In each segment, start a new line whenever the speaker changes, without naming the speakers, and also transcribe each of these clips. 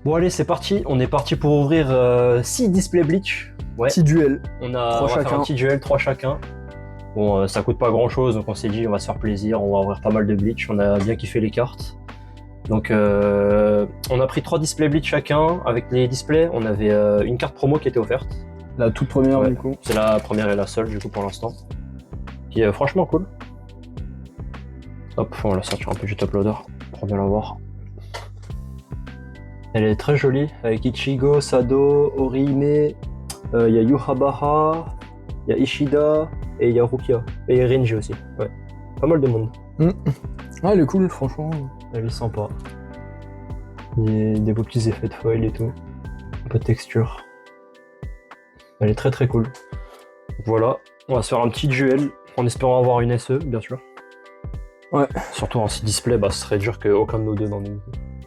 Bon allez, c'est parti. On est parti pour ouvrir 6 display bleach. Ouais.
Petit duel.
On va faire un petit duel, 3 chacun. Bon, ça coûte pas grand chose, donc on s'est dit on va se faire plaisir, on va ouvrir pas mal de bleach. On a bien kiffé les cartes. Donc on a pris 3 displays bleach chacun. Avec les displays, on avait une carte promo qui était offerte.
La toute première
Ouais.
du coup.
C'est la première et la seule du coup pour l'instant. Qui est franchement cool. Hop, on va la sortir un peu du top loader pour bien la voir. Elle est très jolie avec Ichigo, Sado, Orihime, il y a Yuhabaha, il y a Ishida et il y a Rukia. Et Renji aussi. Ouais. Pas mal de monde.
Ah, elle est cool, franchement.
Elle est sympa. Il y a des beaux petits effets de foil et tout. Un peu de texture. Elle est très très cool. Donc voilà, on va se faire un petit duel en espérant avoir une SE, bien sûr.
Ouais.
Surtout en 6 display, bah ce serait dur qu'aucun de nous deux n'en ait.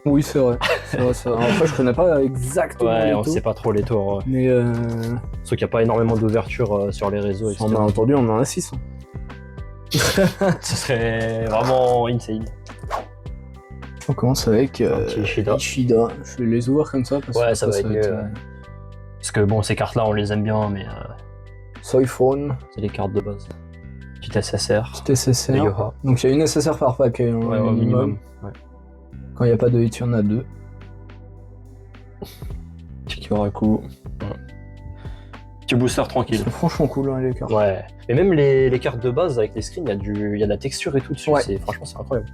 Oui, c'est vrai. C'est vrai, c'est vrai. Après, je connais pas exactement
Ouais,
les
on
taux,
sait pas trop les tours. Ouais.
mais
Sauf qu'il n'y a pas énormément d'ouverture sur les réseaux, etc.
on a entendu, on en a 6.
Ce serait vraiment insane.
On commence avec
Un petit Ishida.
Ishida. Je vais les ouvrir comme ça parce
Ouais,
que
ça va être mieux. Parce que bon, ces cartes-là, on les aime bien, mais
Soyphone,
c'est les cartes de base. Petite SSR.
petit SSR.
de Yoha.
Donc il y a une SSR par paquet, hein,
Ouais, au minimum. Ouais.
Quand il n'y a pas de hit, il y en a 2.
Petit Kyoraku. Ouais. Petit booster tranquille.
C'est franchement cool, hein, les cartes.
Ouais. Et même les cartes de base avec les screens, il y a de la texture et tout dessus.
Ouais.
Franchement, c'est incroyable.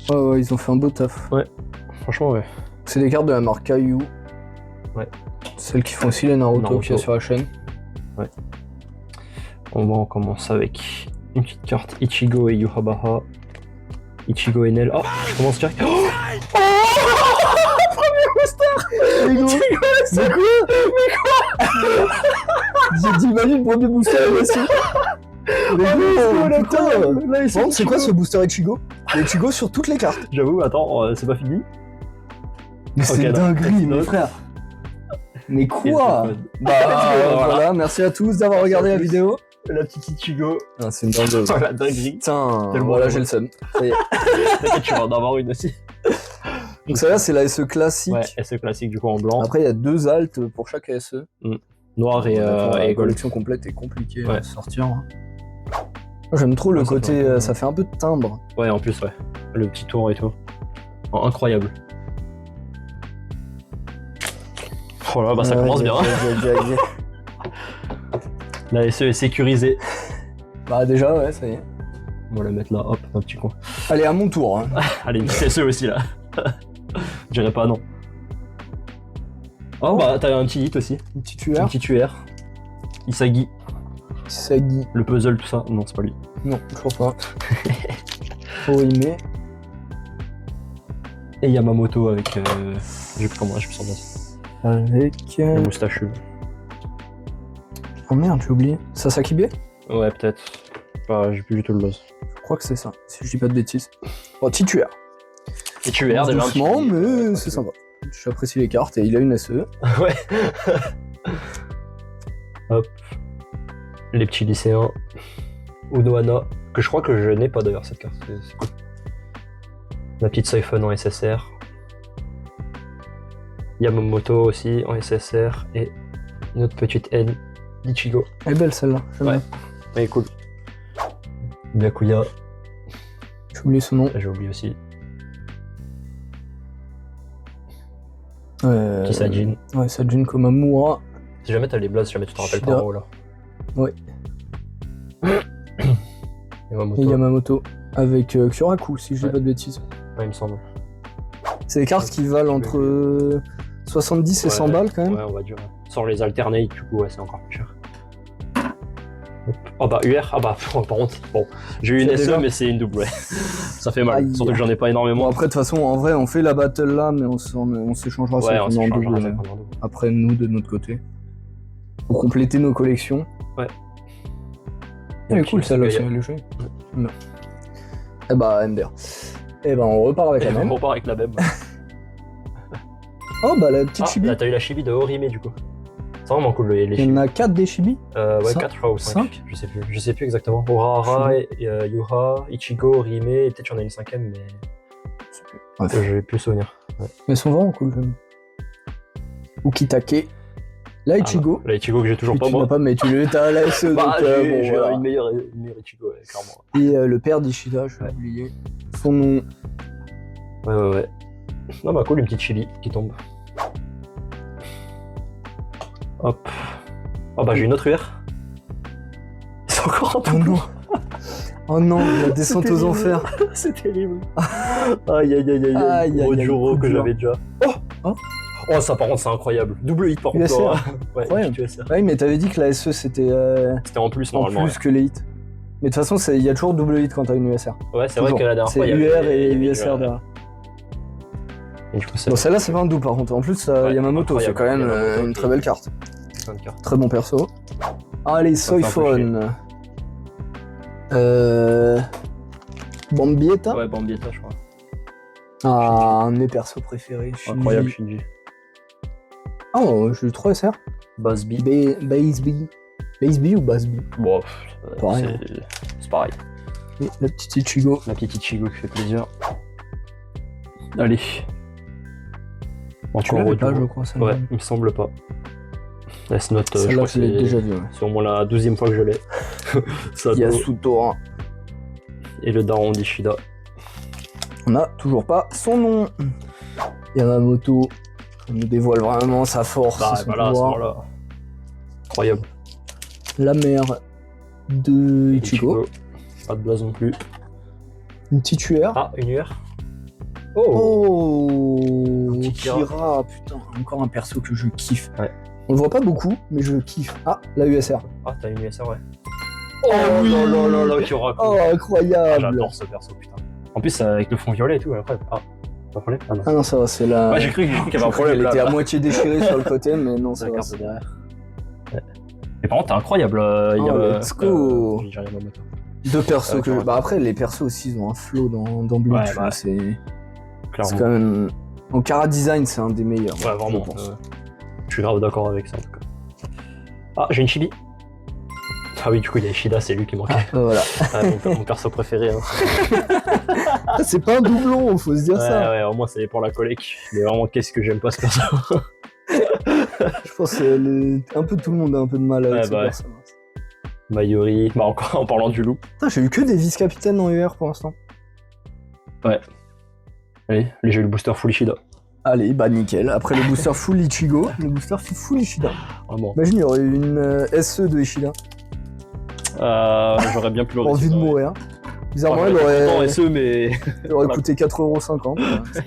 Ouais, ils ont fait un beau taf.
Franchement, ouais.
C'est des cartes de la marque Caillou.
Ouais.
Celles qui font aussi les Naruto qu'il y a
Naruto.
sur la chaîne.
On commence avec une petite carte Ichigo et Yuhabaha. Ichigo et Nel. Oh, je commence direct. Oh, premier booster.
Mais quoi J'ai dit, imagine, premier booster aussi. Putain, c'est quoi ce booster Ichigo? Il y a Ichigo sur toutes les cartes.
J'avoue, attends, c'est pas fini.
Mais c'est
Ok,
une
non.
dinguerie, mes frères. Mais quoi? Voilà, merci à tous d'avoir regardé la vidéo.
La petite Ichigo.
Ah, c'est une dinguerie.
Oh, la dinguerie.
Putain,
Tellement
voilà,
drôle.
j'ai le seum. Ça y est.
T'inquiète, tu vas en avoir une aussi.
Donc ça là, c'est la SE classique.
Ouais, SE classique du coup en blanc.
Après, il y a 2 altes pour chaque SE.
Noir et
La
gold.
collection complète est compliquée
Ouais.
à sortir. Hein. Moi, j'aime trop le
Ouais, ça
côté,
fait un peu-
ça fait un peu de timbre.
Ouais, en plus, ouais. Le petit tour et tout. Oh, incroyable. Oh là, bah ça commence bien. La SE est sécurisée.
Bah déjà, ouais, ça y est.
On va la mettre là, hop, un petit coin.
Allez, à mon tour. Hein.
Allez, une petite SE aussi là. Je dirais pas non. Oh, bah t'as un petit hit aussi.
Une petite
Un
UR.
petit UR. Isagi.
Sagi.
Le puzzle, tout ça. Non, c'est pas lui.
Non, je crois pas. Orihime.
Et Yamamoto avec. J'ai plus comment, je me sens bien.
Avec.
Le moustachu.
Oh merde, j'ai oublié. Sasakibe?
Ouais, peut-être. J'ai plus du tout le buzz.
Je crois que c'est ça, si je dis pas de bêtises. Oh, petit UR.
Et tu UR déjà un petit
Doucement,
peu.
mais c'est sympa. J'apprécie les cartes et il a une SE.
Ouais. Hop. Les petits lycéens. Unohana. Que je crois que je n'ai pas d'ailleurs cette carte. C'est cool. La petite Siphon en SSR. Yamamoto aussi en SSR. Et une autre petite N d'Ichigo.
Elle est belle celle-là. j'aime
Ouais.
bien.
Elle est cool. Byakuya.
J'ai oublié son nom.
J'ai oublié aussi.
Petit
Sajin.
Ouais, Sajin Komamura.
Si jamais t'as les blazes, si jamais tu te rappelles
Shida.
pas en haut là.
Ouais.
Yamamoto.
Et Yamamoto. Avec Kyoraku, si je dis
Ouais.
pas de bêtises.
Ouais, il me semble.
C'est des cartes qui valent entre 70 et 100 balles quand même.
Ouais, on va dire. Sans les alternates, du coup, ouais, c'est encore plus cher. Hop. Oh bah UR, ah bah par contre, bon, j'ai eu une
C'est
SE
déjà-
mais c'est une double, ouais. Ça fait mal,
Aïe.
surtout que j'en ai pas
Bon
énormément.
après de toute façon en vrai on fait la battle là mais on s'échangera
Ouais, on
ça en
s'échangera
double
ça pendant double.
après nous de notre côté. Pour compléter nos collections.
Ouais.
Elle est cool celle-là,
Gaïa.
c'est le jeu. Eh bah MDR. Eh bah on repart avec
Et
la
on
même.
repart avec la même.
Oh bah la petite
Ah,
chibi.
là t'as eu la chibi de Orihime du coup. C'est vraiment cool les
Il y
chibis.
en a 4 des chibi.
Ouais,
Cin-
4 je crois ou 5.
cinq
Je sais plus exactement. Urahara, Yuha, Ichigo, Orihime, et peut-être qu'il y en a une cinquième mais
Bref.
j'ai plus souvenir.
Mais elles sont vraiment cool, j'aime. Ukitake. Là, Ichigo.
La Ichigo que j'ai toujours pas,
tu
moi.
n'as pas, mais tu l'as à la SE,
Bah,
donc
j'ai
voilà.
une meilleure Ichigo, ouais, clairement.
Et le père d'Ishida, je vais oublier. Son nom.
Ouais. Non, bah cool, une petite chili qui tombe. Hop. Oh bah j'ai une autre UR. C'est encore un
Oh non. Oh non, la descente aux enfers.
C'est terrible. Aïe. Gros Juro que j'avais déjà. Oh, ça par contre c'est incroyable. Double hit par contre.
USR.
Ouais,
Incroyable.
USR.
Oui, mais t'avais dit que la SE c'était
C'était en plus
en
normalement.
plus que les hits. Mais de toute façon, il y a toujours double hit quand t'as une USR.
Ouais, c'est vrai que la dernière
C'est
fois. il y
UR
avait-
et USR derrière.
Et du coup, c'est
Bon, celle-là, c'est pas un double par contre. En plus, Yamamoto, c'est
incroyable.
quand même
Yamamoto,
une très belle carte.
plein de cartes.
Très bon perso. Allez,
Ça fait un peu
Soifon. Bambietta.
Ouais, Bambietta, je crois.
Ah, un de mes persos préférés. Shinji.
Incroyable, Shinji.
Oh, j'ai eu 3 SR.
Basby.
Baseby. Baseby ou Basby?
Bon,
Pareil.
c'est pareil.
Et la petite Ichigo.
La petite Ichigo qui fait plaisir. Allez.
Tu l'avais pas, je
Juro.
crois, ça.
Ouais, il me semble pas. Death Note, je
Celle-là,
crois
je l'ai
que
déjà vue. Ouais.
c'est au moins la 12e fois que je l'ai. Sato
Yasutora.
et le daron d'Ishida.
On n'a toujours pas son nom. Yamamoto. On nous dévoile vraiment sa force.
Bah
son
voilà, à ce
pouvoir.
moment-là. Incroyable.
La mère de Ichigo.
Pas de blason non plus.
Une petite UR.
Ah, une UR.
Oh,
Un petit
Kira, putain, encore un perso que je kiffe.
Ouais.
On le voit pas beaucoup, mais je kiffe. Ah, la USR.
Ah, t'as une USR, ouais.
Oh oui.
là, Kyoraku.
Oh,
Ah,
incroyable.
j'adore ce perso, putain. En plus, avec le fond violet et tout, après. Ah, pas de problème. Ah non.
Ah non, ça va, c'est la.
Ouais, j'ai cru qu'il y avait un
Elle
problème là.
était à moitié déchirée sur le côté, mais non,
C'est
ça
la
va.
carte de derrière. Ouais. Et par contre, t'es incroyable.
let's go.
Yamamoto.
Deux persos que.
Kyoraku.
Bah après, les persos aussi, ils ont un flow dans Bleach.
Ouais,
tu vois,
bah,
c'est
Clairement.
quand même. En Kara Design, c'est un des meilleurs.
Ouais, vraiment.
je pense.
Je suis grave d'accord avec ça en tout cas. Ah, j'ai une Chibi. Ah oui, du coup, il y a Ishida, c'est lui qui manquait.
Voilà.
Ah, mon perso préféré. Hein.
C'est pas un doublon, faut se dire ça.
Ouais, au moins, c'est pour la collecte. Mais vraiment, qu'est-ce que j'aime pas ce perso.
Je pense que un peu tout le monde a un peu de mal avec
Ouais,
ce
bah ouais.
perso.
Mayuri. Bah, encore en parlant du loup.
Putain, j'ai eu que des vice-capitaines en UR pour l'instant.
Ouais. Allez, j'ai eu le booster full Ishida.
Allez, bah nickel. Après le booster full Ichigo, le booster full Ishida.
Vraiment.
Imagine, il y aurait eu une SE de Ishida.
J'aurais bien pu le
Envie de
réussir, ouais.
mourir. Bizarrement,
Enfin,
elle
en
aurait,
SE, mais.
elle aurait coûté 4,50€.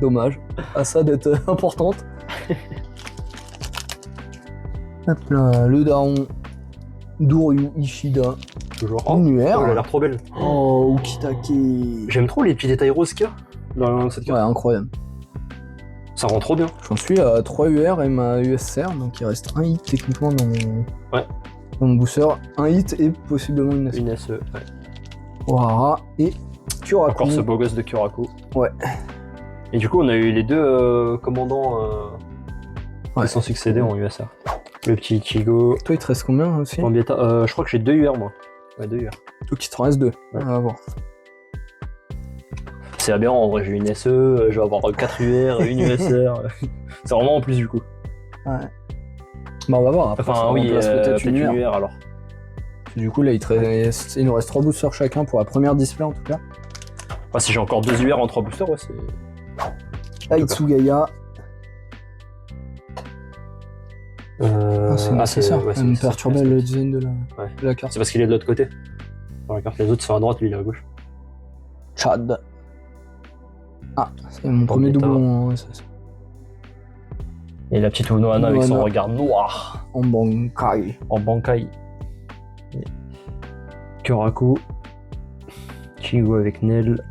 Dommage. À ça d'être importante. Hop là, le daron. Doryu Ishida.
Toujours.
Une UR.
Elle a l'air trop belle.
Oh, Ukitake.
J'aime trop les petits détails roses qu'il y a dans cette carte.
Ouais, incroyable.
Ça rend trop bien.
J'en suis à 3 UR et ma USR, donc il reste un hit techniquement dans mon, dans mon booster. Un hit et possiblement une SE.
Une SE. Ouais.
Voilà. Et Kyoraku.
Encore ce beau gosse de Kyoraku.
Ouais.
Et du coup, on a eu les deux commandants
Ouais.
qui sont succédés en USR. Le petit Ichigo.
Toi, il te reste combien aussi?
Bambietta. Je crois que j'ai 2 UR moi. Ouais, 2 UR.
Toi, il te reste 2.
Ouais.
On va voir.
C'est aberrant en vrai, j'ai une SE, je vais avoir 4 UR, une USR. C'est vraiment en plus du coup.
Ouais. Bah, on va voir. Après, ça
Enfin, oui,
remplace peut-être une UR.
UR alors.
Du coup, là, il nous reste 3 boosters chacun pour la première display en tout cas.
Enfin, si j'ai encore 2 UR en 3 boosters, ouais, c'est.
Aitsugaya. C'est nécessaire.
ouais,
Ça me perturbait le design de
Ouais.
la carte.
C'est parce qu'il est de l'autre côté. Dans la carte, les autres sont à droite, lui il est à gauche.
Chad. Ah, c'est mon premier
Bambietta.
doublon
Et la petite Unohana avec son
Unohana.
regard noir
en Bankai.
en Bankai. Et Kyoraku. Ichigo avec Nel.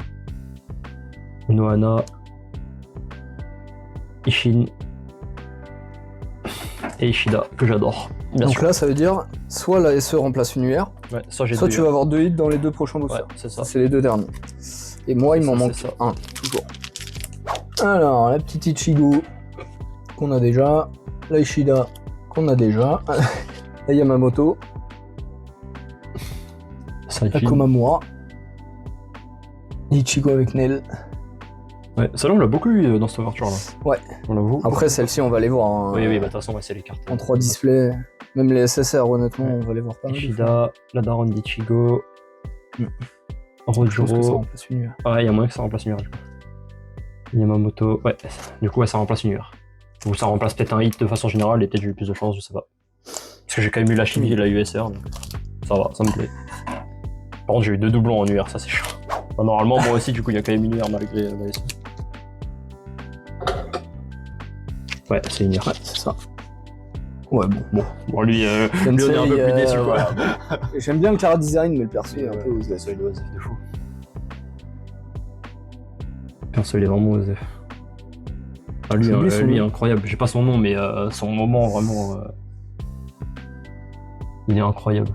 Unohana. Ishin. Et Ishida, que j'adore. Bien
Donc
sûr.
là, ça veut dire soit la SE remplace une UR,
Ouais, soit j'ai
soit
deux
tu vas avoir 2 hits dans les 2 prochains
Ouais,
boosters.
c'est ça.
Ça, c'est les 2 derniers. Et moi, il
Ça,
m'en
c'est
manque
ça.
un, toujours. Alors, la petite Ichigo, qu'on a déjà. La Ishida, qu'on a déjà. La Yamamoto.
Ça
La Komamura. Ichigo avec Nel.
Ouais, celle-là, on l'a beaucoup eu dans cette ouverture là.
Ouais.
On l'a beaucoup.
Après, celle-ci, on va les voir. Hein.
Oui, oui, bah de toute façon, ouais, c'est les cartes.
En 3 displays. Même les SSR, honnêtement,
Ouais.
on va les voir pas mal.
Ishida, la daronne d'Ichigo.
Je pense que ça
Rojuro.
remplace une UR.
Ouais, il y a moyen que ça remplace une UR du coup. Yamamoto. Ouais, du coup, ouais, ça remplace une UR. Ou ça remplace peut-être un hit de façon générale et peut-être j'ai eu plus de chance, je sais pas. Parce que j'ai quand même eu la Chibi et la USR, donc ça va, ça me plaît. Par contre, j'ai eu 2 doublons en UR, ça c'est chiant. Enfin, normalement, moi aussi, du coup, il y a quand même une UR malgré la USR. Ouais, c'est une UR.
Ouais, c'est ça. Ouais, bon.
Bon, lui, on est un peu plus déçu, quoi.
Voilà. J'aime bien le chara design, mais le perso est un peu osé.
Ça, il est osé de fou. Perso, il est vraiment osé. Ah, lui, lui est incroyable. J'ai pas son nom, mais son moment, vraiment. Il est incroyable.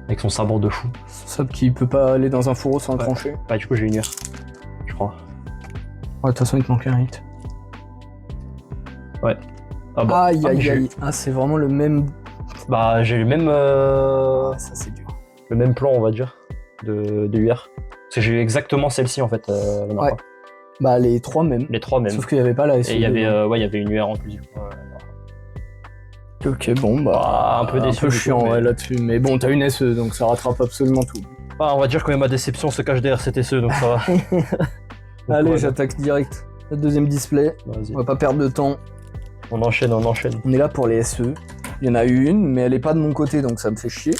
Avec son sabre de fou.
Sabre qui peut pas aller dans un fourreau sans le trancher.
Bah, du coup, j'ai une UR. Je crois.
Ouais, de toute façon, il te manque un hit.
Ouais. Ah bah,
aïe, aïe, aïe. Ah, c'est vraiment le même.
Bah, j'ai le même.
Ah, ça, c'est dur.
Le même plan, on va dire, de UR. Parce que j'ai eu exactement celle-ci, en fait. La dernière fois.
Bah, les 3 mêmes.
Les 3 mêmes.
Sauf qu'il y avait pas la SE.
Et il y avait, ouais, il y avait une UR en plus.
Ok, bon, bah.
Un peu déçu.
Un peu chiant,
mais...
ouais, là-dessus. Mais bon, t'as une SE, donc ça rattrape absolument tout.
Bah, on va dire que ma déception se cache derrière cette SE, donc ça va. Donc,
allez,
ouais,
j'attaque direct. Le deuxième display.
Vas-y.
On va pas perdre de temps.
On enchaîne, on enchaîne.
On est là pour les SE. Il y en a eu une, mais elle est pas de mon côté, donc ça me fait chier.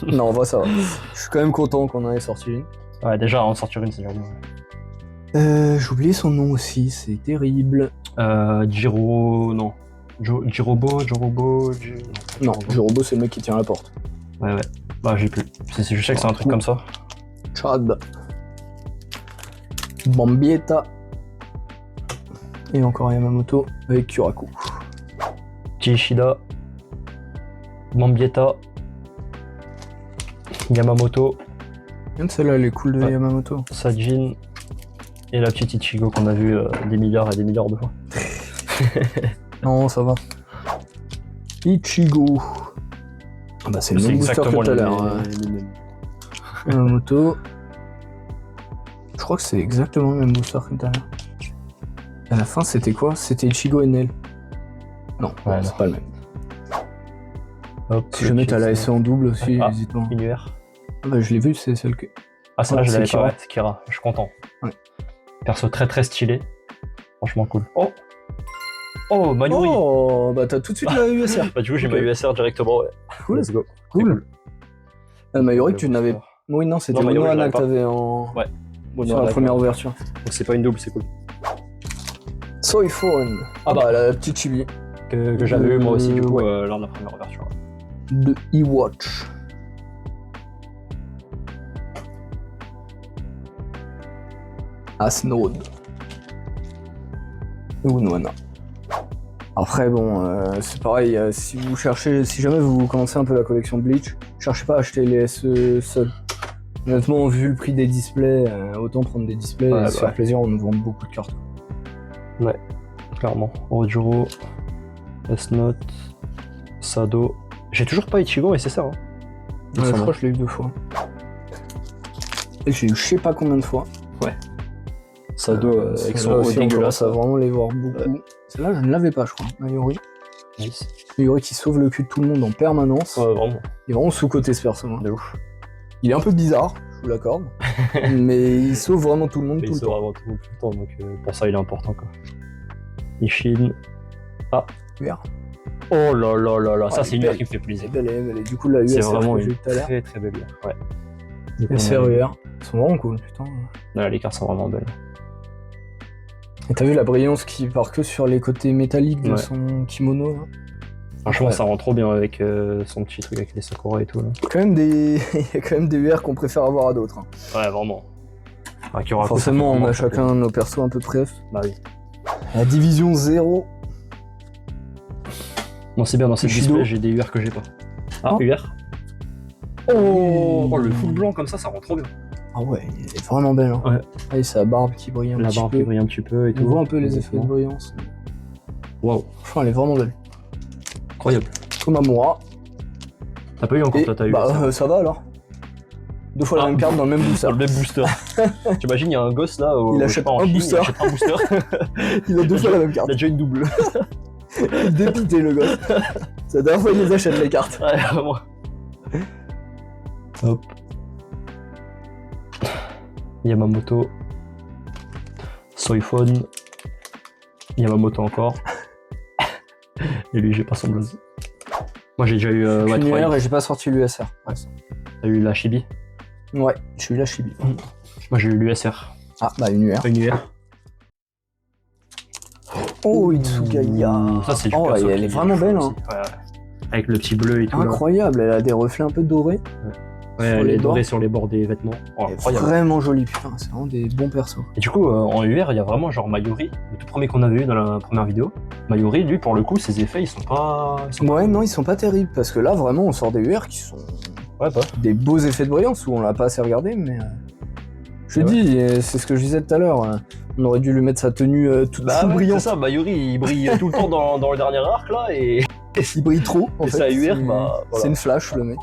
Non, bah ça va. Je suis quand même content qu'on en ait sorti une.
Ouais, déjà, en sortir une, c'est dur.
J'ai oublié son nom aussi, c'est terrible.
Jiro... Non. Jirobo.
Non, Jirobo, c'est le mec qui tient la porte.
Ouais. Bah, j'ai plus. Je sais que c'est un truc comme ça.
Chad. Bambietta. Et encore Yamamoto avec Kuraku.
Kishida. Mambietta. Yamamoto.
Même celle-là, elle est cool de Yamamoto.
Sajin. Et la petite Ichigo qu'on a vu des milliards et des milliards de fois.
Non, ça va. Ichigo. Ah bah c'est le même booster que tout à l'heure. Yamamoto. Je crois que c'est exactement le même booster que tout à l'heure. À la fin, c'était quoi? C'était Ichigo et Nel. Non,
ouais,
c'est pas le même.
Hop,
si jamais t'as la SE en double aussi, n'hésite pas.
Une UR.
Ah bah je l'ai vu, c'est celle que...
Ah celle-là, je l'avais pas, ouais, c'est Kira. Je suis content.
Ouais.
Perso très stylé. Franchement cool. Oh, Mayuri.
Oh, bah t'as tout de suite la USR.
Bah du coup, j'ai ma USR directement, ouais.
Cool.
Let's go.
Cool. Mayuri que tu n'avais... Oui, non, c'était Monohana que t'avais en...
Ouais.
Sur la première ouverture.
Donc c'est pas une double, c'est cool.
Soiphone. Ah bah la petite chibi.
Que j'avais eu moi aussi, du coup, lors de la première ouverture.
De E-Watch. Asnode. Ou Noana. Après bon, c'est pareil, si vous cherchez, si jamais vous commencez un peu la collection Bleach, cherchez pas à acheter les SE seuls. Honnêtement, vu le prix des displays, autant prendre des displays et se faire plaisir, on nous vend beaucoup de cartes.
Ouais, clairement. Rojuro, S-Note, Sado. J'ai toujours pas Ichigo et c'est ça. Hein.
Ouais, je crois que je l'ai eu 2 fois. Et j'ai eu je sais pas combien de fois.
Ouais. Sado avec son haut dégueulasse.
Ça va vraiment les voir beaucoup. Celle-là, je ne l'avais pas, je crois. Mayuri.
Nice.
Mayuri qui sauve le cul de tout le monde en permanence.
Ouais, vraiment.
Il est vraiment sous-côté ce perso. Hein.
De ouf.
Il est un peu bizarre, je vous l'accorde. Mais il sauve vraiment tout le monde tout le temps.
Il sauve vraiment tout le monde tout le temps, donc pour ça il est important quoi. Ishin. Ah.
UR.
Oh là là là là, ça c'est une UR qui me fait plaisir.
Elle est du coup la UR,
c'est vraiment
une
très belle UR. Ouais.
SRUR. Ils sont vraiment cool, putain.
Là, les cartes sont vraiment belles.
Et t'as vu la brillance qui part que sur les côtés métalliques de son kimono là.
Franchement, ça rend trop bien avec son petit truc avec les sakura et tout. Là.
Il y a quand même des UR qu'on préfère avoir à d'autres. Hein.
Ouais, vraiment.
Forcément, on a chacun nos persos un peu préf.
Bah oui.
La division 0.
Bon, c'est bien, dans cette display, j'ai des UR que j'ai pas. Ah, UR. Oh, le full blanc comme ça rend trop bien.
Ah ouais, elle est vraiment belle. Hein.
Ouais.
Ah, et sa barbe qui brille un petit peu.
La barbe qui brille un petit peu et tout.
On voit un peu les effets de brillance.
Waouh.
Franchement, elle est vraiment belle.
Incroyable.
Comme Amura.
T'as pas eu encore, toi, t'as eu
Bah, ça va alors. 2 fois la même carte dans le même booster.
Dans le même booster. T'imagines, il y a un gosse là,
Il achète un booster.
Il achète un booster.
Il a 2 fois la même
Il
carte.
a déjà une double.
Dépité le gosse. C'est la dernière fois qu'il les achète les cartes.
Ouais, vraiment. Hop. Yamamoto. Soifone. Yamamoto encore. Et lui, j'ai pas son blaze. Moi, j'ai déjà eu
Une
Troy.
UR et j'ai pas sorti l'USR.
Ouais. T'as eu la Chibi.
Ouais, j'ai eu la Chibi.
Moi, j'ai eu l'USR.
Ah, bah une UR.
Une UR.
Oh, Itsugaya.
Ça, c'est du
Oh,
perso
elle est
qui
vraiment
chaud
belle.
aussi.
Hein.
Ouais. Avec le petit bleu et tout.
Incroyable, elle a des reflets un peu dorés.
Ouais, elle est dorée sur les bords des vêtements. Oh,
Elle est
incroyable.
vraiment jolie, putain, c'est vraiment des bons persos.
Et du coup, en UR, il y a vraiment genre Mayuri, le tout premier qu'on avait eu dans la première vidéo. Mayuri, lui, pour le coup, ses effets, ils sont pas.
Ouais, non, ils sont pas terribles, parce que là, vraiment, on sort des UR qui sont
Ouais, pas.
des beaux effets de brillance, où on l'a pas assez regardé, mais... Je
Ouais.
dis, c'est ce que je disais tout à l'heure, on aurait dû lui mettre sa tenue toute
Bah ouais,
brillante.
c'est ça, Mayuri, il brille tout le temps dans le dernier arc, là, et...
Il brille trop, en
Et
fait.
sa UR,
c'est-
bah, voilà.
C'est une flash, le mec.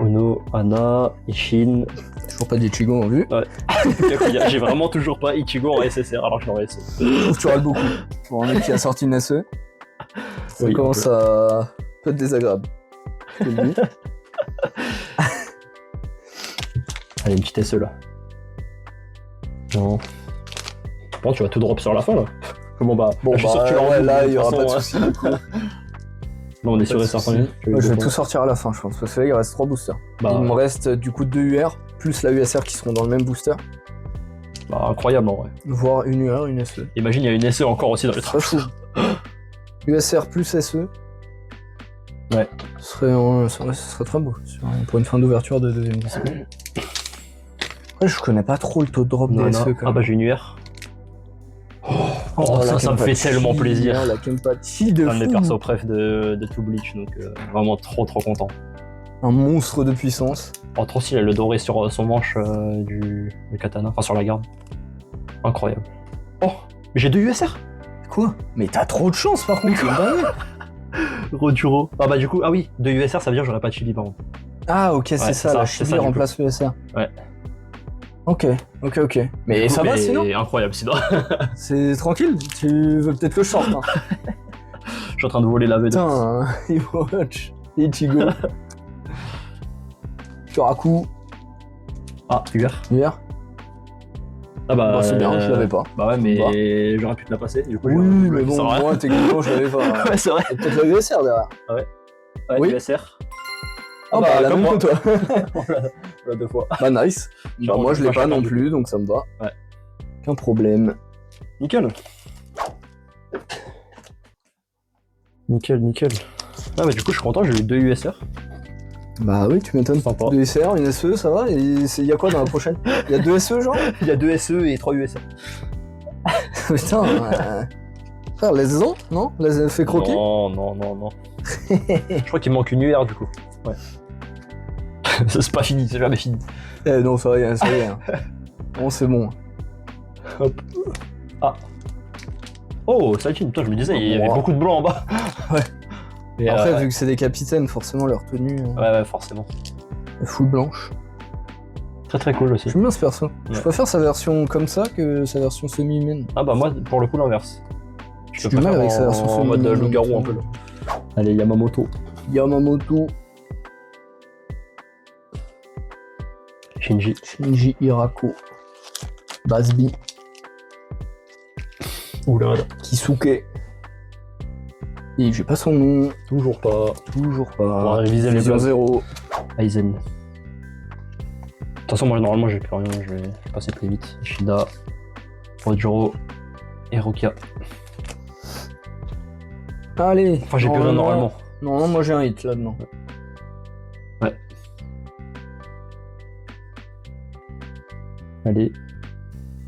Uno, Ana, Ishin...
Toujours pas d'Ichigo en vue.
Kakuya. J'ai vraiment toujours pas Ichigo en SSR, alors que je l'aurais SE.
Je trouve que tu râles beaucoup. Pour un mec qui a sorti une SE, ça
Oui,
commence à peut être désagréable. Je te le dis.
Allez, une petite SE, là. Non. Bon, tu vas tout drop sur la fin, là. Bon, bah,
Bon,
je suis sûr que tu l'as
ouais,
enlevé,
là,
de
il y
toute
aura pas de
façon,
soucis. du coup.
Là, on est sûr et
de
certain.
soucis.
que-
Moi, je vais tout sortir à la fin, je pense. Parce que là, il reste 3 boosters.
Bah,
Il me reste du coup 2 UR, plus la USR qui seront dans le même booster,
bah, incroyable, en vrai.
voire une UR, une SE.
Imagine, il y a une SE encore aussi dans le
Très
train.
fou. USR plus SE.
Ouais.
Ce serait très beau pour une fin d'ouverture de deuxième display. Après, je connais pas trop le taux de drop
Non,
des
non.
SE quand
Ah
même.
bah j'ai une UR. Oh,
la
ça me fait
Kenpachi,
tellement plaisir.
La Kenpachi de
Un de mes
fou.
persos préf de tout Bleach, donc vraiment trop content.
Un monstre de puissance.
Oh, trop stylé, le doré sur son manche du katana, enfin sur la garde. Incroyable. Oh, mais j'ai 2 USR.
Quoi? Mais t'as trop de chance par contre, c'est dingue.
Roduro. Ah bah du coup, ah oui, 2 USR, ça veut dire que j'aurais pas de chibi par contre.
Ah ok, c'est
c'est
ça,
ça,
la
c'est
chibi
ça, du
remplace l'USR.
Ouais.
Ok. Mais ça va sinon?
Incroyable, sinon.
C'est tranquille, tu veux peut-être que je sorte. Hein.
Je suis en train de voler la V2.
Putain, Watch, Ichigo. Kuraku,
Ah, UR.
UR.
Ah bah,
Bah, c'est bien, je l'avais pas.
Bah ouais, mais
Bah.
j'aurais pu te la passer, du coup.
Oui,
j'ai-
mais
ça
bon,
sert à rien.
moi techniquement je l'avais pas.
Ouais, c'est vrai.
Et peut-être la USR derrière.
Ouais,
Oui.
USR.
Ah bah, la
comme
même
moi.
que toi.
Voilà, 2 fois.
Bah nice.
J'ai
Bah moi
rendu
je l'ai
pas
pas non
chacun, du
plus, donc ça me va.
Ouais.
Aucun problème.
Nickel. Nickel. Ah bah du coup je suis content, j'ai eu 2 USR.
Bah oui, tu m'étonnes.
Sympa.
2 SR, une SE, ça va. Et il y a quoi dans la prochaine? Il y a 2 SE genre?
Il y a 2 SE et 3 USR.
Putain, frère, laisse-en, non? Laisse fait croquer?
Non. Je crois qu'il me manque une UR du coup. Ouais. Ça, c'est pas fini, c'est jamais fini.
Eh non, ça y est. Hein. Bon, c'est bon.
Hop. Ah. Oh, Saltine, putain, je me disais, il y avait
Wow.
beaucoup de blanc en bas.
Ouais.
Et
Après, vu que c'est des capitaines, forcément leur tenue
ouais, forcément.
est full blanche.
Très cool aussi.
J'aime bien ce perso. Je
Ouais.
préfère sa version comme ça que sa version semi-humaine.
Ah bah moi, pour le coup, l'inverse.
J'ai du mal avec sa version
en mode
féminine,
loup-garou
donc,
un peu là. Allez, Yamamoto.
Yamamoto,
Shinji.
Hirako, Basbi,
Oula,
Kisuke. Et j'ai pas son nom.
toujours pas.
Toujours
On va
pas.
réviser les
Vision
blagues.
0.
Aizen. De toute façon, moi, normalement, j'ai plus rien, je vais passer plus vite. Ishida, Rojuro et Rokia.
Allez.
Enfin, j'ai plus rien normalement.
Non, moi j'ai un hit là-dedans.
Allez.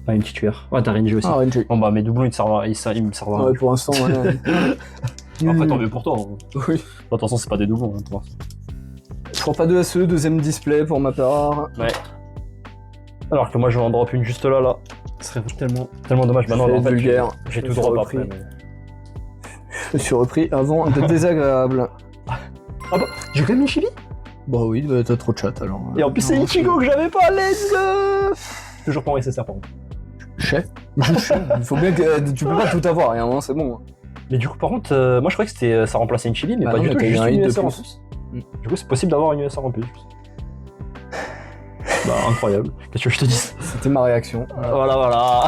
Ah, une petite UR. Ouais, t'as Renji aussi.
Ah, Renji.
Bon, bah, mes doublons, ils me servent à rien.
Ouais, pour l'instant, ouais.
Après, tant mieux pour toi. Hein.
Oui.
De toute façon, c'est pas des doublons. Hein, pour l'instant.
Je crois pas de SE, deuxième display pour ma part.
Ouais. Alors que moi, je vais en drop une juste là. Ce serait tellement dommage. Maintenant,
C'est
en fait,
vulgaire.
j'ai
Je
tout
me suis
drop
repris.
après. Mais...
Je me suis repris avant d'être désagréable.
Ah bah, j'ai quand même une chibi.
Bah oui, bah, t'as trop de chat alors.
Et en plus, c'est Ichigo que j'avais pas, let's go. Toujours pas en SSR par contre.
Chef. Il faut bien que tu peux pas tout avoir, et à un moment c'est bon.
Mais du coup, par contre, moi je croyais que ça remplaçait une Chibi, mais
Bah
pas
non,
du
mais
tout,
t'as eu
juste
un
une
hit de
USR en
plus.
plus. Du coup, c'est possible d'avoir une USR en plus. Bah, incroyable. Qu'est-ce que je te dis?
C'était ma réaction.
Voilà.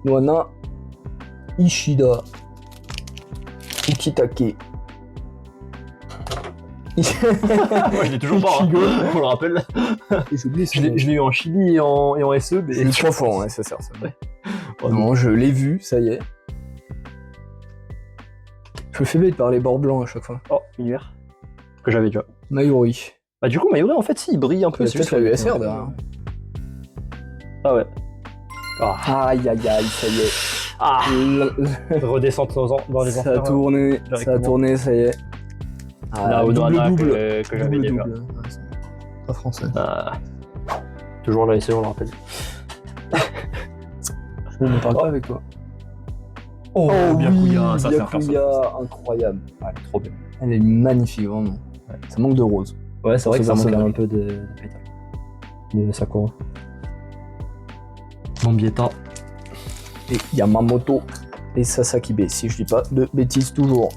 Noana Ishida Ukitake.
Moi je l'ai toujours pas, hein. On le rappelle.
J'ai oublié
Je l'ai eu en Chibi et en SE, mais.
J'ai eu 3 fois en SSR, ça.
Ouais.
Non, je l'ai vu, ça y est. Je me fais bête par les bords blancs à chaque fois.
Oh, univers. Que j'avais déjà.
Mayuri.
Bah, du coup, Mayuri, en fait, si, il brille un peu.
Il y a peut-être la USR derrière.
Ah ouais. Ah,
Aïe aïe aïe, ça y est.
ah. Redescendre dans les
Ça
enfers.
a tourné, ça y est. Ah,
Là, au
double,
que j'avais déjà.
double. Ouais, c'est pas français.
Ah. Toujours la SE, on le rappelle.
Je ne parle pas avec toi.
Oh, Byakuya, ça
Byakuya,
fait faire
incroyable.
Ouais, trop bien.
Elle est magnifique, vraiment.
Ouais.
Ça manque de rose.
Ouais, c'est vrai que ça manque
personnage.
un peu de pétales. De Sakura. Mambietta.
Et Yamamoto et Sasaki B, si je dis pas de bêtises toujours.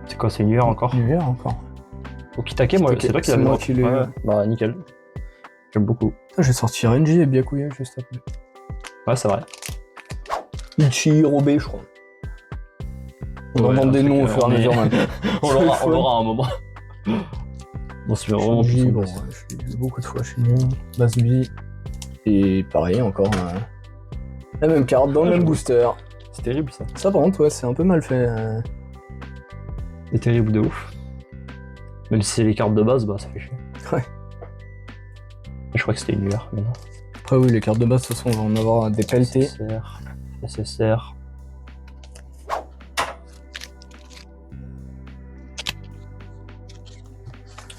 C'est quoi, c'est une UR encore?
Une encore.
Okitake, moi, c'est toi qui
c'est
l'avais
moi
eu.
qui l'ai eu.
Ouais, bah, nickel. J'aime beaucoup.
J'ai sorti Renji et Byakuya juste après.
Ouais, c'est vrai.
Ichiro B, je crois. On
Ouais,
invente
un
des
truc,
noms au fur et à
on est-
mesure maintenant.
On l'aura à un moment. Bon, c'est vraiment
Shinji,
plus
bon,
simple.
ouais, je l'ai vu beaucoup de fois chez nous. Basby. Et pareil, encore la même carte dans le
Ouais,
même
je
booster.
C'est terrible ça.
Ça, par contre, ouais, c'est un peu mal fait.
C'est terrible de ouf. Même si c'est les cartes de base, bah ça fait chier.
Ouais.
Je crois que c'était une UR, mais non.
Après, oui, les cartes de base, de toute façon, on va en avoir des pelletés.
SSR.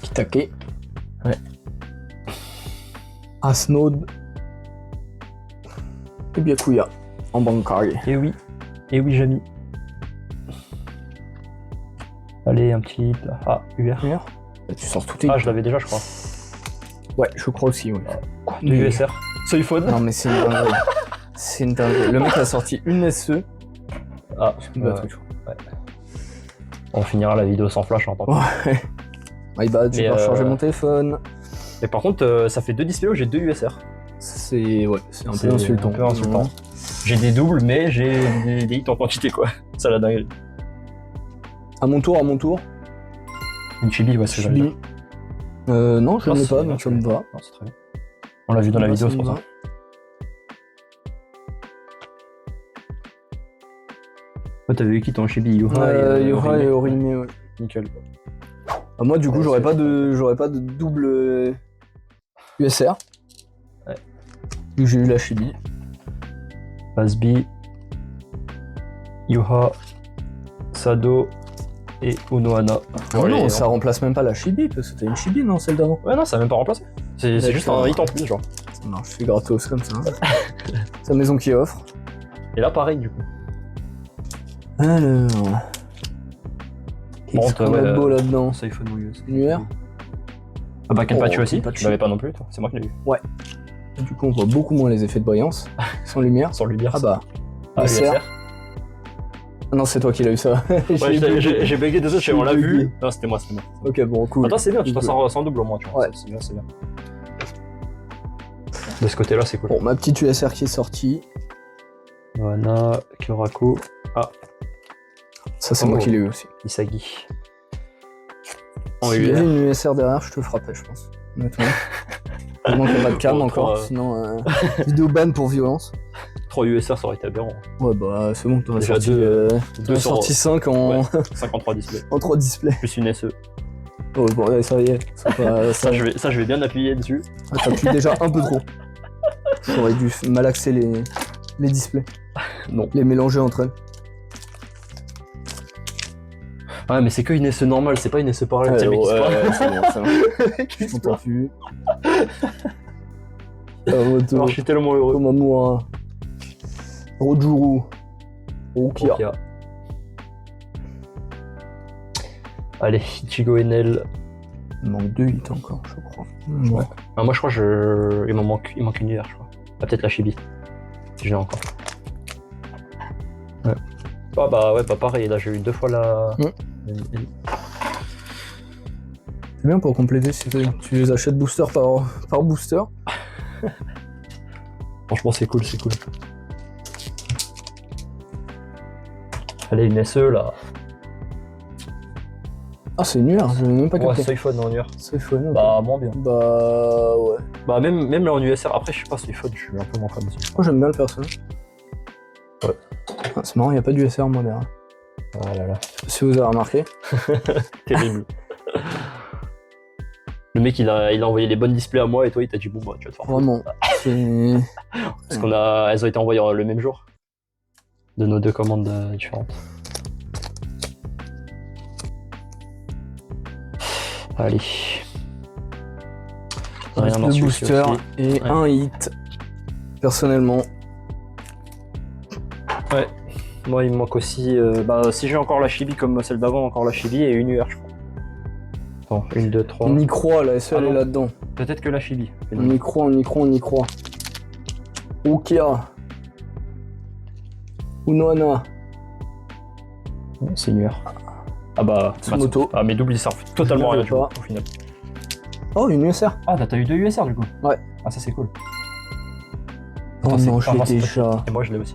Kitake.
Ouais.
Asnode. Et Byakuya. En Bankai.
Et oui, Jamy. Allez, un petit. Ah, UR.
Tu sors tout tes.
Ah, je l'avais déjà, je crois.
Ouais, je crois aussi, ouais.
De USR. Soyphone.
Non, mais c'est une dinguerie. C'est une dinguerie. Le mec a sorti une SE.
Ah,
Bah,
ouais. On finira la vidéo sans flash, en tant que.
Ouais. My bad, j'ai
Mais,
pas rechargé mon téléphone.
Et par contre, ça fait 2 displays où j'ai 2 USR.
C'est un
C'est
peu insultant.
un peu insultant. J'ai des doubles, mais j'ai des hits en quantité, quoi. Ça, la dinguerie.
À mon tour.
Une chibi, ouais, c'est
Chibi.
joli.
Non, je
Non,
ne l'ai
c'est
pas,
bien,
donc ça
c'est
me
bien.
va.
Non, c'est très bien. On l'a vu dans la vidéo, c'est pour ça. Ouais, t'avais eu qui ton chibi? Yoha
Yoha et Orihime, ouais.
Nickel.
Ah, moi, du coup,
Ouais,
j'aurais
c'est
pas de double USR.
Ouais.
Vu que j'ai eu la Chibi.
Basby, Yoha, Sado et Unohana.
Ah non, ça remplace même pas la Chibi, parce que t'as une Chibi, non, celle d'avant.
Ouais, non, ça a même pas remplacé. C'est juste un hit en plus, genre.
Ça marche, c'est gratos comme ça. Sa maison qui offre.
Et là, pareil, du coup.
Alors.
Bon,
Qu'est-ce qu'on a de beau là-dedans?
Soyphone ou US.
Une UR.
Ah bah, Kenpachi
Oh,
aussi.
Kenpachi.
Tu l'avais pas non plus, toi. C'est moi qui l'ai eu.
Du coup, on voit beaucoup moins les effets de brillance. Sans lumière.
Sans lumière.
Ah bah.
Ah,
USR.
USR.
Ah non, c'est toi qui l'as eu ça.
Ouais, j'ai bugué des autres,
J'ai
on l'a
bugué.
vu. Non, c'était moi, c'était moi.
Ok, bon, cool.
Attends, c'est bien, tu t'en
Cool.
sors sans double au moins, tu vois.
Ouais.
C'est bien, c'est bien. De ce côté-là, c'est cool.
Bon, ma petite USR qui est sortie.
Nohana, Kyoraku,
Ça, c'est
Oh.
moi qui l'ai eu aussi.
Isagi. En
S'il y
UR.
avait une USR derrière, je te frappais, je pense. Honnêtement. Heureusement qu'il n'y a pas de cam
Bon,
encore,
toi,
sinon vidéo ban pour violence.
3 USR, ça aurait été aberrant.
Ouais, bah c'est bon, t'en as
Déjà
sorti,
deux sur-
sorti 5 en,
Ouais. 53 displays.
en 3 displays.
Plus une SE.
Oh, bon, ouais, ça y est.
Ça, je vais bien appuyer dessus.
Ah, t'appuies déjà un peu trop. J'aurais dû malaxer les displays.
Non.
Les mélanger entre eux.
Ouais, mais c'est que une SE normale, c'est pas une SE parallèle.
Ouais,
mec, qui se parle.
c'est bon, c'est bon.
Qui se
On
parle.
t'a vu. Moto.
Alors, je suis tellement heureux.
Komamura. Rojuru. Rukia.
Ok. Allez, Ichigo Enel.
Il manque 2 hits encore, je crois. Ouais.
Ah, moi je crois il manque une UR, je crois. Ah, peut-être la Chibi. Si je l'ai encore. Ouais. Ah bah ouais, bah pareil, là j'ai eu 2 fois la...
C'est bien pour compléter si tu les achètes booster par booster.
Franchement c'est cool, c'est cool. Allez, une SE là.
Ah, c'est une UR, je l'ai même pas
Ouais,
capté.
Soifone en UR.
Soifone, ok.
Bah, moins bien.
Bah, ouais.
Bah, même là en USR, après, je sais pas, Soifone, je suis un peu moins fan dessus.
Moi, j'aime bien le personnage.
Ouais.
Ah, c'est marrant, il n'y a pas du SR, moi, derrière.
Ah là là.
Si vous avez remarqué.
Terrible. Le mec, il a envoyé les bonnes displays à moi et toi, il t'a dit, bon, bah, tu vas te faire.
Vraiment. C'est...
Parce elles ont été envoyées le même jour. De nos 2 commandes différentes. Allez. Rien dans
le
celui-ci
booster
aussi.
et
Ouais.
un hit. Personnellement.
Ouais. Moi, il me manque aussi. Bah, si j'ai encore la Chibi comme celle d'avant, encore la Chibi et une UR, je crois. Attends, 1, 2, 3.
On y croit, la SE, elle est
non.
là-dedans.
Peut-être que la Chibi.
On y croit, on y croit, on y croit. Ukia. Unohana.
C'est une UR. Ah bah,
Tsumoto.
Ah, mes doubles ils servent totalement à rien du
pas.
coup, au final.
Oh, une USR.
Ah, t'as eu 2 USR du coup.
Ouais.
Ah, ça c'est cool.
Oh
Attends,
non,
c'est-
je l'ai
ah, c'est
déjà.
Et moi je l'ai aussi.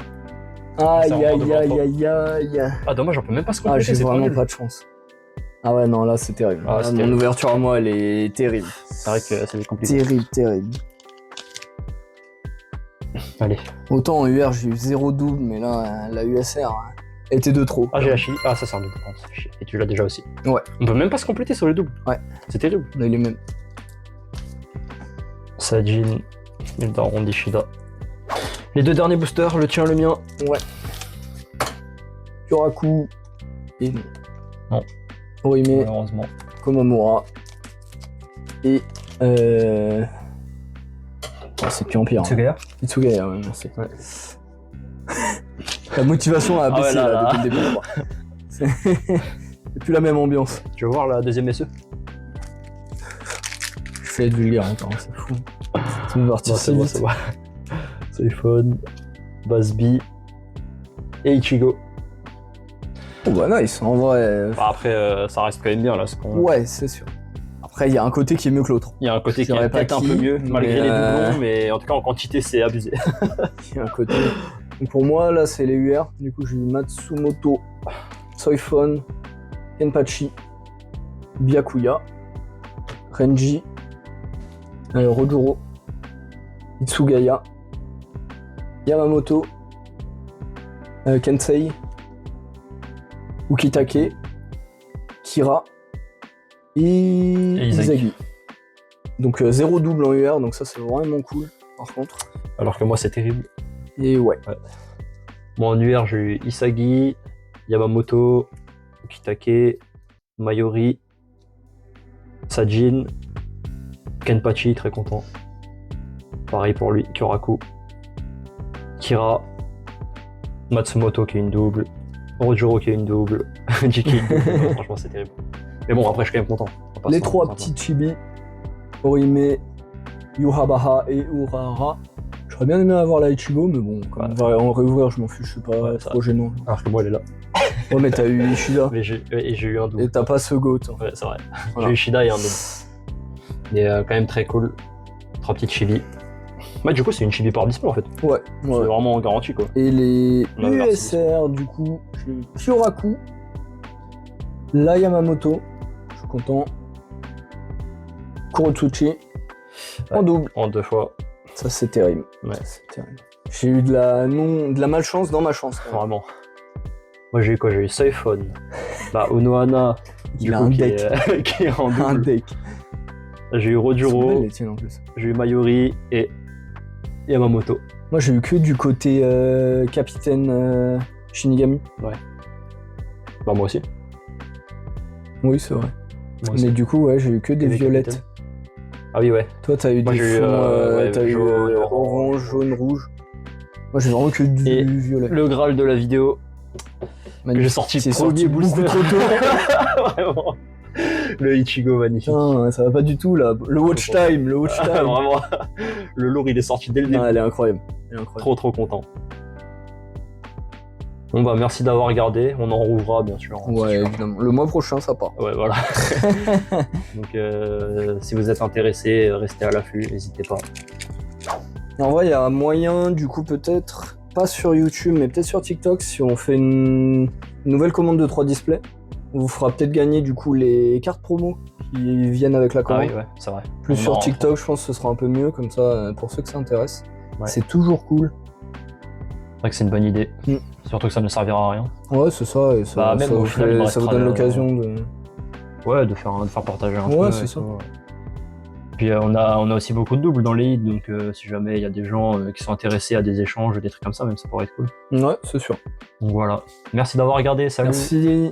Aïe,
Ça, on
aïe,
demande
aïe,
pas.
aïe, aïe.
Ah, dommage, on peut même pas se
Ah,
compléter,
j'ai
c'est
vraiment
nul.
pas de chance. Ah ouais, non, là, c'est terrible.
Ah,
Là,
c'est
mon
terrible.
ouverture à moi, elle est terrible.
C'est vrai que c'est compliqué.
Terrible, terrible.
Allez.
Autant en UR, j'ai eu 0 double, mais là, la USR, elle était de trop.
Ah, j'ai la Chibi. Ah, ça c'est un double par contre. Et tu l'as déjà aussi.
Ouais.
On peut même pas se compléter sur les doubles.
Ouais.
C'est terrible.
Là, il est même.
Sajin, Ildaron, Dishida. Les 2 derniers boosters, le tien, le mien.
Ouais. Kyoraku. Et non.
Non.
Orime,
Malheureusement.
Komamura. Et. Ah, c'est plus en pire.
Tsugaya.
Itsugaya, ouais, merci.
Ouais.
La motivation a
Ah ouais,
baissé
là,
là,
là.
depuis le début. quoi. C'est plus la même ambiance.
Tu veux voir la deuxième SE?
Je fais être vulgaire encore, c'est fou. C'est une partie
Non,
si
c'est bon,
vite.
c'est bon. Soifone, Basby et Ichigo.
Oh bah nice, en vrai.
Bah, après, ça reste quand même bien là.
Ouais, c'est sûr. Après, il y a un côté qui est mieux que l'autre.
Il y a un côté
Je
qui est
dirais pas
peut-être un
qui,
peu mieux, malgré
mais,
les doublons, mais en tout cas en quantité c'est abusé.
Il y a un côté. Donc pour moi, là, c'est les UR. Du coup, j'ai eu Matsumoto, Soifone, Kenpachi, Byakuya, Renji, Rojuro, Itsugaya, Yamamoto, Kensei, Ukitake, Kira et Izagi. Donc 0 double en UR, donc ça c'est vraiment cool par contre.
Alors que moi c'est terrible.
Et ouais.
Moi en UR j'ai eu Isagi, Yamamoto, Ukitake, Mayori, Sajin, Kenpachi, très content. Pareil pour lui, Kyoraku, Kira, Matsumoto qui est une double, Rojuro qui est une double, Jiki une double. Franchement c'est terrible. Mais bon après je suis quand même content. On va pas
Les
se
3
mentir.
petits chibi, Orime, Yuhabaha et Urahara. J'aurais bien aimé avoir la Ichigo, mais bon, quand on va en réouvrir, je m'en fiche, c'est pas
Ouais, ça
trop gênant.
Alors que moi elle est là.
Ouais, mais t'as eu Ishida
Mais j'ai eu un double.
et t'as pas ce goat. Hein.
Ouais c'est vrai.
Voilà.
J'ai eu Shida et un double. Et quand même très cool. 3 petites chibi. Ouais du coup c'est une chibi par display en fait.
Ouais,
C'est
ouais.
vraiment garanti quoi.
Et les
On avait
USR, du coup, j'ai eu Kyoraku, la Yamamoto, je suis content, Kurotsuchi, en
Ouais.
double.
En 2 fois.
Ça, c'est terrible.
Ouais.
Ça, c'est terrible. J'ai eu de la malchance dans ma chance. quand même.
Vraiment. Moi j'ai eu quoi? J'ai eu Soifone. Bah Unohana.
Il a un
qui
deck.
est, qui est en
Un
double.
deck.
J'ai eu
Ils sont
Rojuro,
belles, les tiennes, en plus.
j'ai eu Mayori et Yamamoto.
Moi, j'ai eu que du côté capitaine Shinigami.
Bah moi aussi.
Oui, c'est vrai.
Moi aussi.
Mais du coup, ouais, j'ai eu que des
Et les
violettes.
capitaines. Ah oui ouais.
Toi, t'as eu
Moi,
des
j'ai eu,
fonds,
ouais,
t'as eu
jaune,
orange, jaune, rouge. Moi, j'ai vraiment que du
Et
violet.
Le Graal de la vidéo que j'ai
Magnifique.
sorti
C'est
premier
sorti beaucoup
booster.
trop tôt.
Vraiment. Le Ichigo magnifique.
Putain, ça va pas du tout là. Le watch time, le watch time.
Vraiment, le lourd il est sorti dès le début.
Non, elle est incroyable. Elle est incroyable.
Trop content. Bon bah merci d'avoir regardé, on en rouvrira bien sûr. Hein,
Ouais,
sûr.
évidemment. Le mois prochain, ça part.
Ouais voilà. Donc si vous êtes intéressé, restez à l'affût, n'hésitez pas.
Et en vrai, il y a moyen, du coup, peut-être, pas sur YouTube, mais peut-être sur TikTok, si on fait une nouvelle commande de 3 displays, on vous fera peut-être gagner du coup les cartes promo qui viennent avec la
Ah
commande.
oui ouais, c'est vrai.
Plus
On
sur
en-
TikTok, je pense que ce sera un peu mieux, comme ça, pour ceux que ça intéresse.
Ouais.
C'est toujours cool.
C'est vrai que c'est une bonne idée.
Mm.
Surtout que ça ne servira à rien.
Ouais, c'est ça, et ça,
Bah, même
ça
au
vous
final, il me
ça vous
restera
donne
le-
l'occasion de...
Ouais, de faire partager un
Ouais,
peu.
c'est
et
ça.
tout. Puis on a aussi beaucoup de doubles dans les hits, donc si jamais il y a des gens qui sont intéressés à des échanges, des trucs comme ça, même ça pourrait être cool.
Ouais, c'est sûr.
Donc voilà. Merci d'avoir regardé, salut.
Merci.